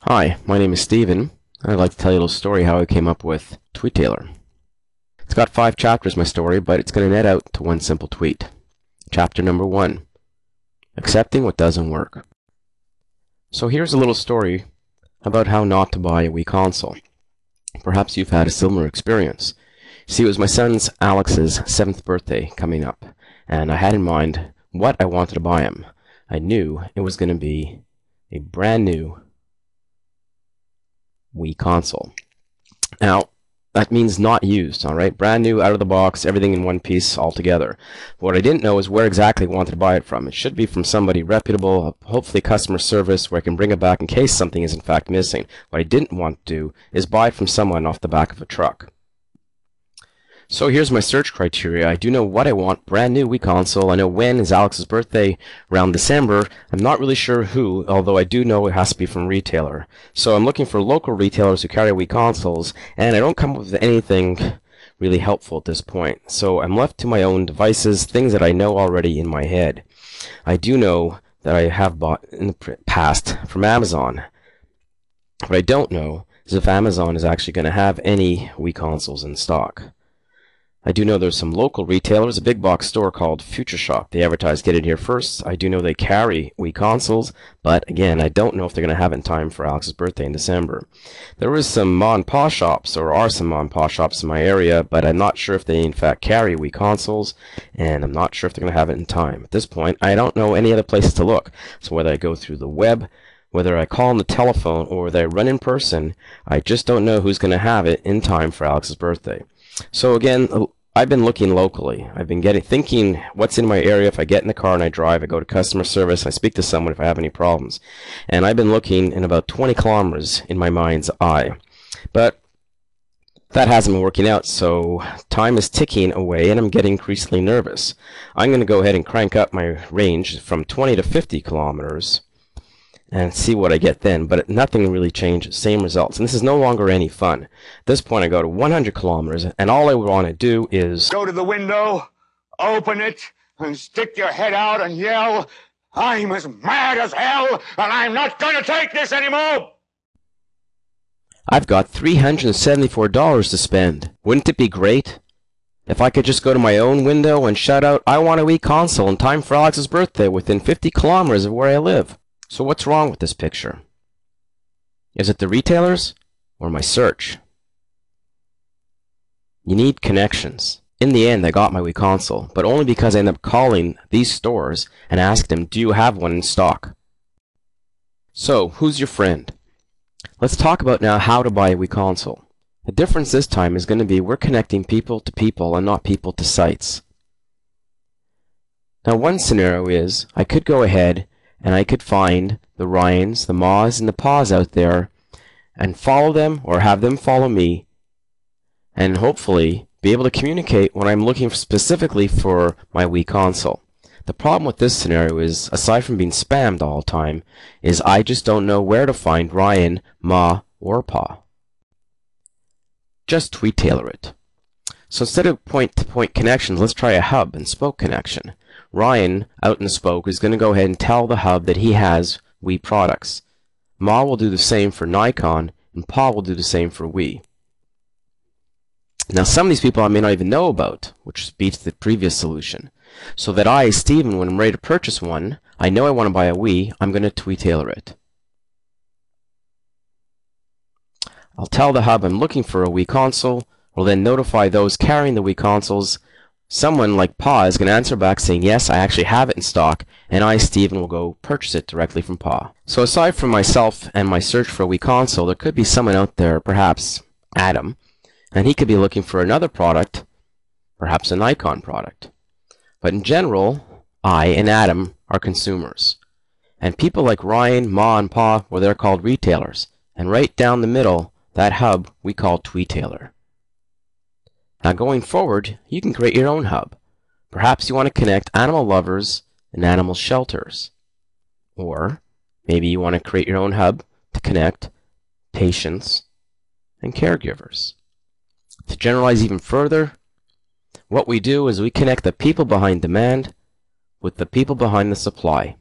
Hi, my name is Steven, and I'd like to tell you a little story how I came up with Twetailer. It's got 5 chapters, my story, but it's going to net out to one simple tweet. Chapter number 1, Accepting What Doesn't Work. So here's a little story about how not to buy a Wii Console. Perhaps you've had a similar experience. See, it was my son's Alex's 7th birthday coming up, and I had in mind what I wanted to buy him. I knew it was going to be a brand new Wii Console. Now, that means not used, alright? Brand new, out of the box, everything in one piece altogether. What I didn't know is where exactly I wanted to buy it from. It should be from somebody reputable, hopefully customer service, where I can bring it back in case something is in fact missing. What I didn't want to do is buy it from someone off the back of a truck. So here's my search criteria. I do know what I want, brand new Wii Console. I know when is Alex's birthday, around December. I'm not really sure who, although I do know it has to be from retailer. So I'm looking for local retailers who carry Wii Consoles, and I don't come up with anything really helpful at this point. So I'm left to my own devices, things that I know already in my head. I do know that I have bought in the past from Amazon. What I don't know is if Amazon is actually going to have any Wii Consoles in stock. I do know there's some local retailers, a big box store called Future Shop. They advertise get it here first. I do know they carry Wii Consoles, but again, I don't know if they're going to have it in time for Alex's birthday in December. There is some mom and pop shops, or are some mom and pop shops in my area, but I'm not sure if they in fact carry Wii Consoles, and I'm not sure if they're going to have it in time. At this point, I don't know any other places to look. So whether I go through the web, whether I call on the telephone, or whether I run in person, I just don't know who's going to have it in time for Alex's birthday. So again, I've been looking locally. I've been thinking what's in my area. If I get in the car and I drive, I go to customer service, I speak to someone if I have any problems. And I've been looking in about 20 kilometers in my mind's eye. But that hasn't been working out, so time is ticking away and I'm getting increasingly nervous. I'm going to go ahead and crank up my range from 20 to 50 kilometers and see what I get then, but nothing really changes, same results. And this is no longer any fun. At this point I go to 100 kilometers, and all I want to do is go to the window, open it, and stick your head out and yell, "I'm as mad as hell, and I'm not going to take this anymore!" I've got $374 to spend. Wouldn't it be great if I could just go to my own window and shout out, "I want a Wii Console in time for Alex's birthday within 50 kilometers of where I live"? So what's wrong with this picture? Is it the retailers or my search? You need connections. In the end, I got my Wii Console, but only because I ended up calling these stores and asked them, do you have one in stock? So, who's your friend? Let's talk about now how to buy a Wii Console. The difference this time is going to be we're connecting people to people and not people to sites. Now, one scenario is I could go ahead and I could find the Ryans, the Ma's, and the Pa's out there and follow them or have them follow me and hopefully be able to communicate when I'm looking specifically for my Wii Console. The problem with this scenario is, aside from being spammed all the time, is I just don't know where to find Ryan, Ma, or Pa. Just Twetailer it. So instead of point-to-point connections, let's try a hub and spoke connection. Ryan, out in the spoke, is going to go ahead and tell the hub that he has Wii products. Ma will do the same for Nikon, and Pa will do the same for Wii. Now, some of these people I may not even know about, which beats the previous solution. So that I, Steven, when I'm ready to purchase one, I know I want to buy a Wii, I'm going to Twetailer it. I'll tell the hub I'm looking for a Wii console, will then notify those carrying the Wii consoles. Someone like Pa is going to answer back saying, yes, I actually have it in stock, and I, Steven, will go purchase it directly from Pa. So aside from myself and my search for a Wii console, there could be someone out there, perhaps Adam, and he could be looking for another product, perhaps a Nikon product. But in general, I and Adam are consumers. And people like Ryan, Ma, and Pa, well, they're called retailers. And right down the middle, that hub we call Twetailer. Now going forward, you can create your own hub. Perhaps you want to connect animal lovers and animal shelters. Or maybe you want to create your own hub to connect patients and caregivers. To generalize even further, what we do is we connect the people behind demand with the people behind the supply.